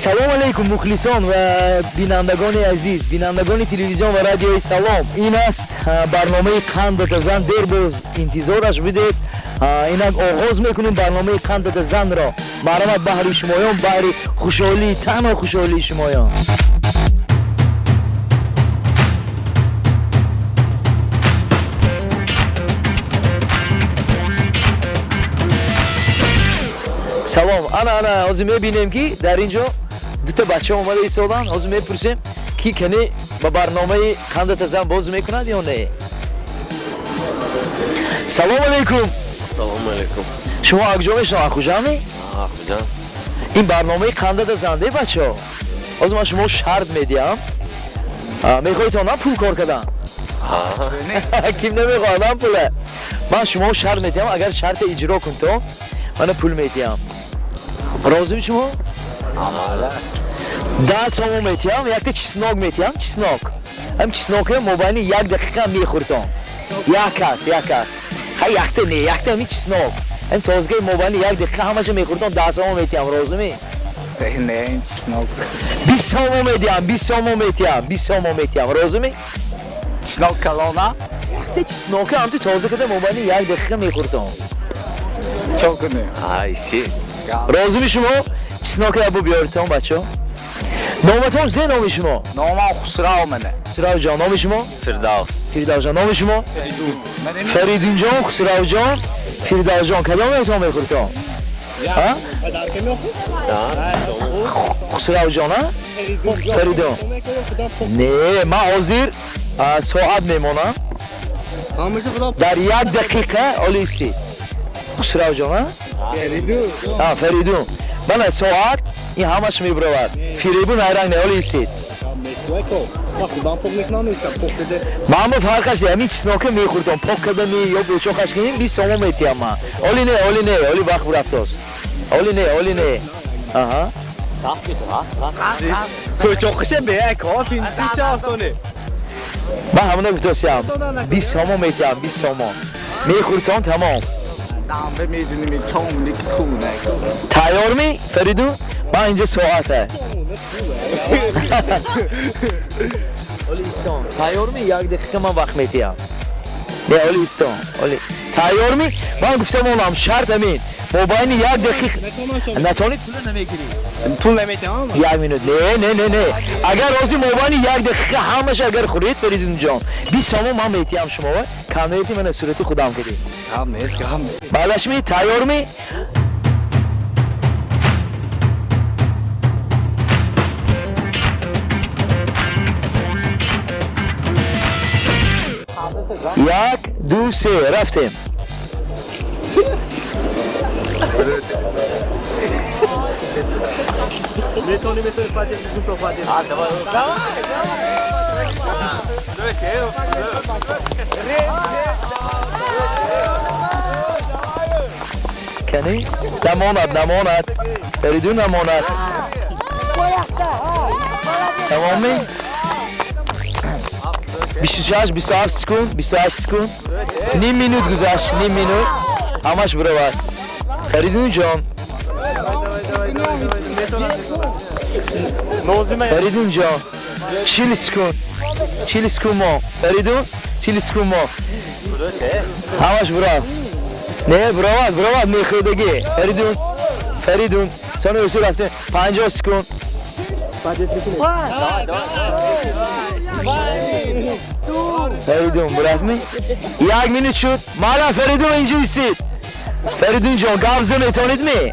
سلام علیکم مخلصان و بینندگان عزیز، بینندگان تلویزیون و رادیوی سلام. این است برنامه قند زن. دیر باز انتظارش بدید. اینک آغاز میکنیم برنامه قند زن را. مرحمت بحری شمایان، بحری خوشحالی، تنها خوشحالی شمایان. سلام. انا از میبینیم که در اینجا دو تا بچه اومده ایستادن. از میپرسیم کی کنی با برنامه قند زن باز میکند یا نه. سلام علیکم. سلام علیکم. شما اکجا میشنم اخوجامی؟ اخوجام. این برنامه قند زنده بچه ها. از من شما شرط میدیم. میخواید تا نه پول کار کردن؟ کیم نمیخواد من پوله. من شما شرط میدیم اگر شرط اجرا کن تو من پول میدیم. راضی شما؟ آره. 10 سوم میتیم یک تا چسناک میتیم. چسناک هم چسناک موبایل یک دقیقه میخورتم. یک کس ها یک تا نه یک تا می چسناک هم تازگی موبایل یک دقیقه همش میخورتم. 10 سوم میتیم. راضی می؟ نه این چسناک 20 سوم میتیم. 20 سوم میتیم. 20 سوم میتیم. راضی می؟ چسناک کلانه یک تا چسناک هم تو تازه کده موبایل یک دقیقه میخورتم. چون کنه عایشی. راضی می شما؟ چسناک ابو بیارتم بچه ها. نامتون زی نامی شما؟ نام خسرو منه. خسرو جان. نام شما؟ فردوس. فردوس جان. نام شما؟ فریدون جان. خسرو جان. فردوس جان. کدام ایتون میخورتم؟ ها؟ خسرو جان ها؟ فریدون. نه من حاضر ساعت میمونم. در یک دقیقه آلیسی. خسرو جان ها؟ فریدون. من ساعت این همش میبرود. فریبون هرنگ نه آلیسید. من فرقش همین چسناکه میخوردم. پاک کردم یا بچوخش کنیم 20 سوم میتیم من. اولی نه اولی وقت برفتاست. اولی نه آها. بچوخشه به کار فینسی چه آسانه. من همونه بتوسیم 20 سوم میتیم. 20 سوم میخوردم تمام. به میدونیم چون نیک کونه. تیار می فریدون؟ من اینجا ساعته. اولی استان تیار می یک دقیقه من وقت میتیم. نه اولی استان اولی تیار می. من گفتم اونم شرط امین موبایل یک دقیقه نتونید پول نمیگیری. پول نمیتونم. یک مینوت. نه اگر روزی موبایل یک دقیقه همش اگر خورید فریدون جان 20 سوم من میتیم شما کامیتی من صورتی خودم کردی. هم نیست که هم. بالش می تیار می. یک دو سه رفتیم. میتونی فاتح بگو تو فاتح. کنی؟ نماند فریدون نماند. تمامی 26 27 سکون 28 سکون نیم مینوت گذشت. نیم مینوت همش برود. فریدون جان فریدون جان 40 سکون ما فریدون 40 سکون ما همش برود. نه برود میخوردگی فریدون سانو رسول رفته 50 سکون. فریدون برفت می؟ یک مینوت شد. مالا فریدون اینجا ایستید. فریدون جان گام زنی تونید می؟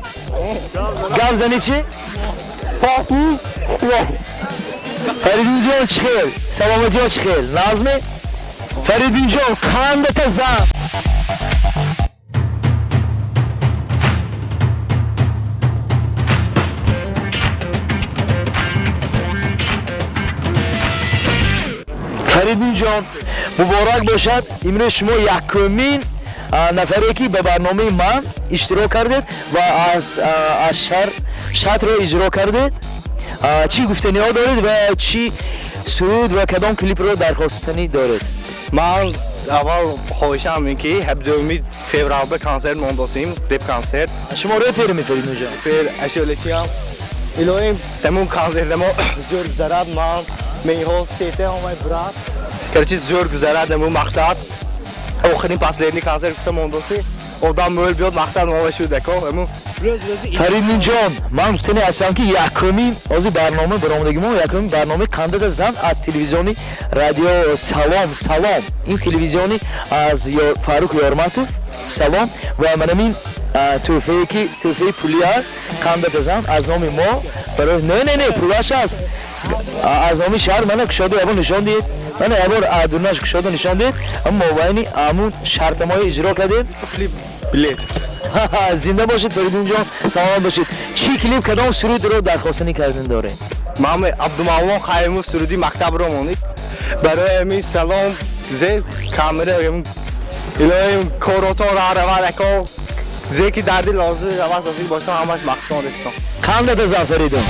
گام زنی چی؟ فریدون جان چخیل؟ سلامتی ها چخیل؟ نازمی؟ فریدون جان قندت زن. فریدون جان مبارک باشد. امروز شما یکمین نفری که به برنامه من اشتراک کردید و از شرط را اجرا کردید. چی گفتنی ها دارید و چی سرود و کدام کلیپ را درخواستنی دارید؟ من اول خواهشم این که 17 فوریه کنسرت مونداسیم رپ کنسرت. شما رپ می‌فرید اونجا؟ فر اشولچی هم Iloim temu konzert demo zo'r zarad man meyhol sete homay brat. Короче, zo'r zarad demo maqsad. Oxirin последний концерт что мондоси. Odam böyle bir maqsad ma شو دکو. Ему Фаридин ҷон, ман гуфтани ҳастам ки якумин ҳозир барнома баромадагӣ мо якумин барномаи Кандата зан аз телевизиони радио Салом. Ин телевизиони аз Фарух Ёрматов Салом ва манамин тӯҳфае ки тӯҳфаи пулӣ аст Кандата зан аз номи мо барои не пулаш аст. Аз номи шаҳр мана кушода ябон нишон диҳед. Мана ябор адунаш кушода нишон диҳед. Аммо мобайни амун шартамои иҷро кардед. билет. Зинда бошед Фаридун ҷон, саломат бошед. Чӣ клип кадом сурудро дархостани кардан доред? Мам Абдумаллон Қаимов суруди мактабро монид. Барои ми салом зе камера илоим корото рава рако зе ки дарди лозим аваз бошта ҳамаш мақтон рестон. Кандата зан Фаридун.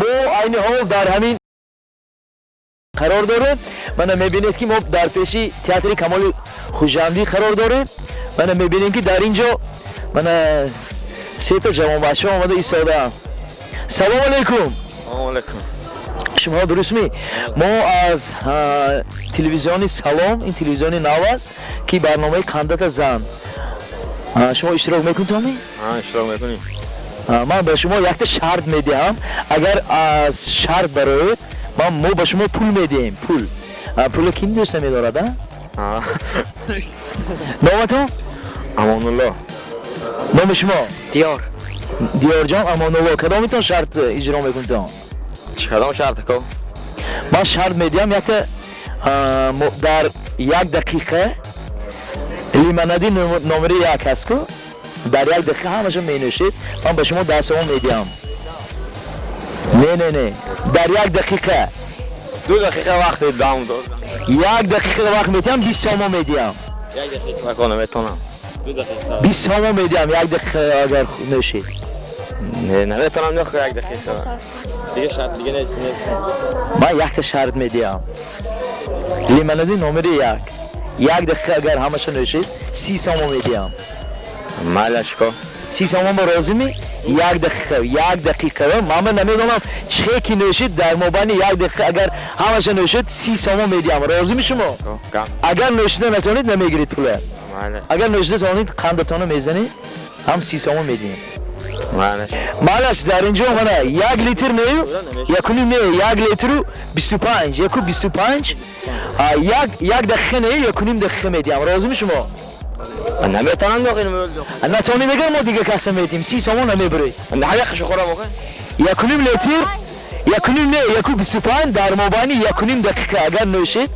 با عین حال در همین قرار داره. من میبینید که ما در پیشی تئاتر کمال خوشامدی قرار داره. من میبینید که در اینجا من سه تا جوان بچه آمده ایستاده ام. سلام علیکم. سلام علیکم. شما درست می؟ ما از تلویزیون سلام، این تلویزیون نو است که برنامه کاندت زن شما اشتراک میکنید تامی؟ اشتراک میکنیم. من به شما یک تا شرط میدهم. اگر از شرط برایید ما به شما پول میدیم. پول کیم دوست میدارد؟ نامتون؟ امان الله. نام شما؟ دیار. دیار جان امان الله. کدامتون شرط اجرا میکنید؟ کدام شرط کو؟ من شرط میدیم یک در یک دقیقه لیمونادی نمره یک هست که در یک دقیقه همشون می نوشید. من به شما 10 سوم میدیم. نه در یک دقیقه 2 دقیقه وقت دام داد. یک دقیقه وقت میدیم 20 سوم میدیم. 1 دقیقه وقت نمیتونم. 2 دقیقه. 20 سوم میدیم یک دقیقه اگر نوشید. نه نمیتونم نه 1 دقیقه. دیگه شرط دیگه نیست. من یک تا شرط میدیم. لیمونادی نمره یک دقیقه اگر همشون نوشید 30 سوم میدیم. مالش کو؟ 30 سوم با راضی می؟ یک دقیقه من نمیدونم چه کی نوشید در مبانی یک دقیقه اگر همشون نوشید 30 سوم میدیم. راضی می شما؟ کم. اگر نوشیده نتونید نمیگیرید پول. مالش. اگر نوشیده تونید قندتون میزنید هم 30 سوم میدیم. مالش در اینجا من 1 لیتر نیو یکونیم نه 1 لیتر 25 یکو 25 یک دقیقه نه یکونیم دقیقه میدیم. راضی می شما؟ نمیتونم داخل نتونی بگر ما دیگه کسا میدیم 30 سوم نمیبرید. نه حقش خورم آخه. یکونیم لیتر یکونیم نه یکو 25 در مبانی یکونیم دقیقه اگر نوشید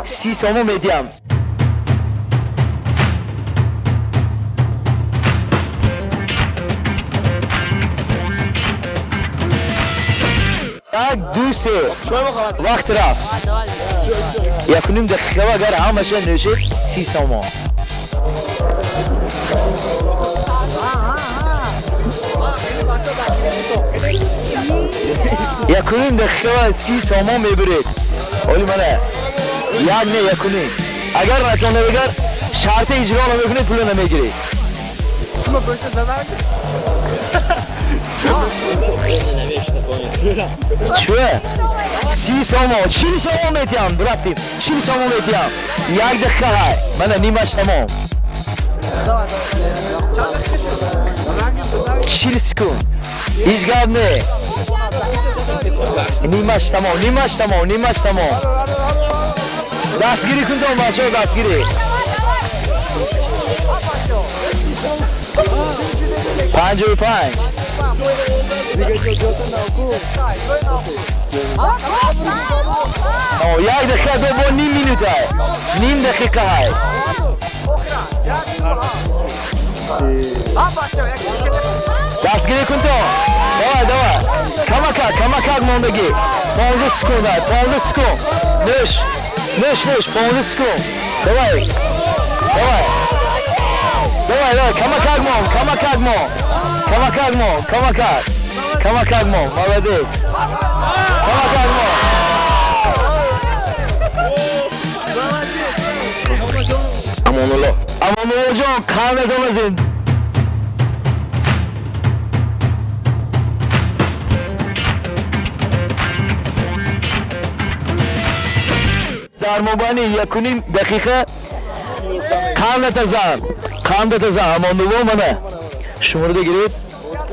30 سوم میدیم. یک دو سه وقت رفت. یکونیم دقیقه اگر همشه نوشید 30 سوم. یکونیم دقیقه 30 سوم میبرید. ولی منه یک نه یکونیم اگر نتونه بگر شرط اجرا نمیکنید پول نمیگیرید. چه؟ 30 سوم 40 سوم میتیم برفتیم 40 سوم میتیم یک دقیقه های من نیمش تمام 40 سکوند هیچ گاب نه نیمش تمام دستگیری کن تو بچه ها دستگیری 55 یک دقیقه دو با نیم مینوت های نیم دقیقه های دستگیری کن تو دوای کمکت ماندگی 15 سکوند های 15 سکوند نش 15 سکوند دوای کمکت مون مالدیت کمکت مون امان الله جان کامتون بزن در مبانی یکونیم دقیقه کامت زن امان الله منه شماره گیرید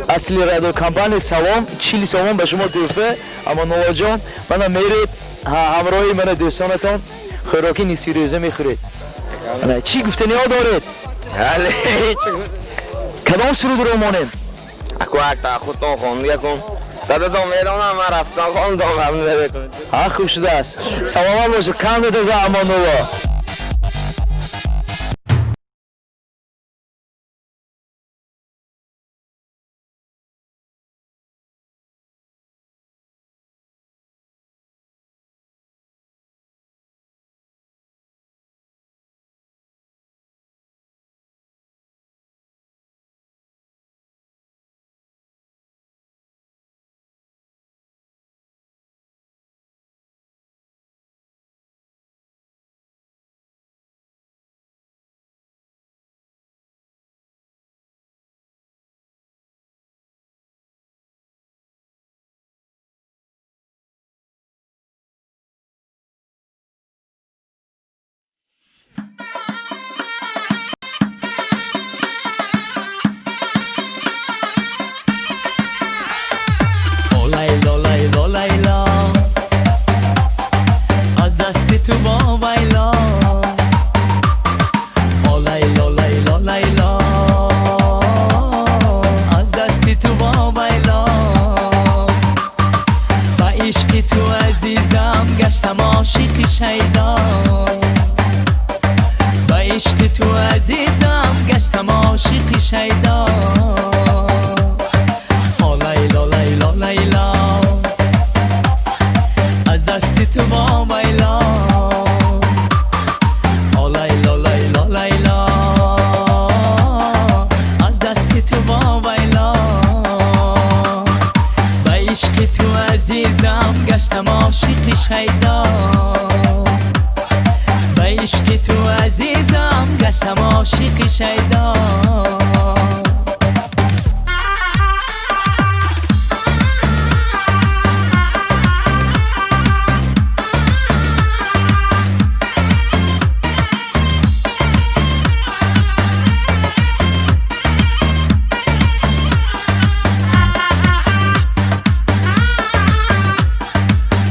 اصلی رادیو کمپانی سلام 40 سوم به شما تحفه. امان الله جان من میرید همراهی من دوستانتان خوراکی نیستی روزه میخورید. چی گفتنی ها دارید؟ کدام سرود رو مانیم؟ اکو اکتا خودتون خونده کن داده دو میرونم من رفتن خونده هم نبکنید. خوب شده است. سلام باشه کم بده زن امان الله. عزیزم گشتم عاشق شیدا به عشق تو عزیزم گشتم عاشق شیدا لیلا لیلا لیلا از دست تو با بیلا لیلا لیلا لیلا از دست تو با بیلا به عشق تو عزیزم گشتم عاشق شیدا به عشق تو عزیزم گشتم عاشق شیدا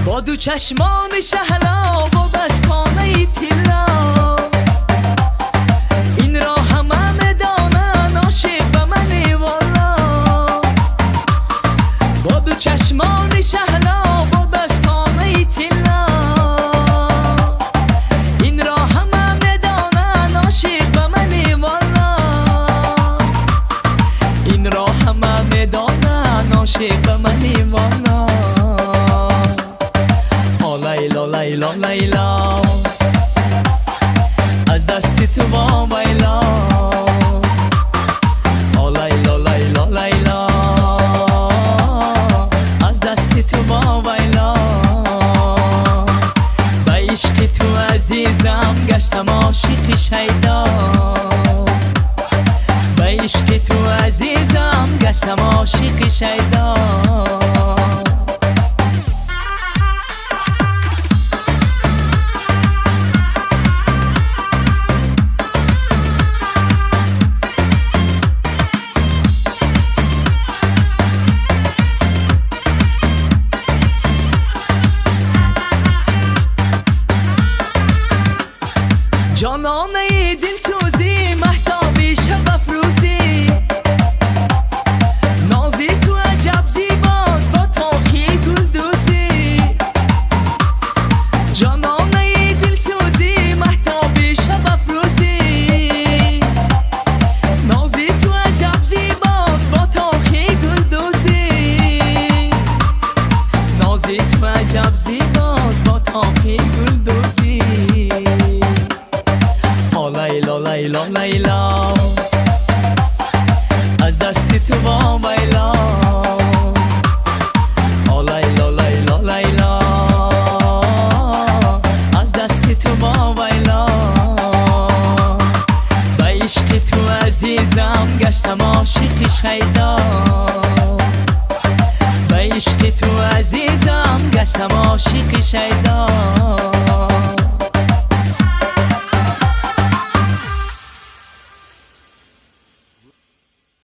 با دو چشمان شهلا با دستانه تیلا این را همه میدانن عاشق به منی والا با دو چشمان شهلا با دستانه تیلا این را همه میدانن عاشق به منی والا این را همه میدانن عاشق به منی والا لیلا لیلا لیلا از دست تو با بیلا لیلا لیلا لیلا از دست تو با بیلا به عشق تو عزیزم گشتم عاشق شیدا به عشق تو عزیزم گشتم عاشق شیدا جانانه دل سوزی مهتابی شب افروزی نازی تو عجب زیباست با تاخی گل دوزی جانانه دل سوزی مهتابی شب افروزی نازی تو عجب زیباست با تاخی گل دوزی نازی تو عجب زیباست با تاخی گل دوزی لیلا لیلا لیلا از دست تو با بیلا لیلا لیلا لیلا از دست تو با بیلا به عشق تو عزیزم گشتم عاشق شیدا به عشق تو عزیزم گشتم عاشق شیدا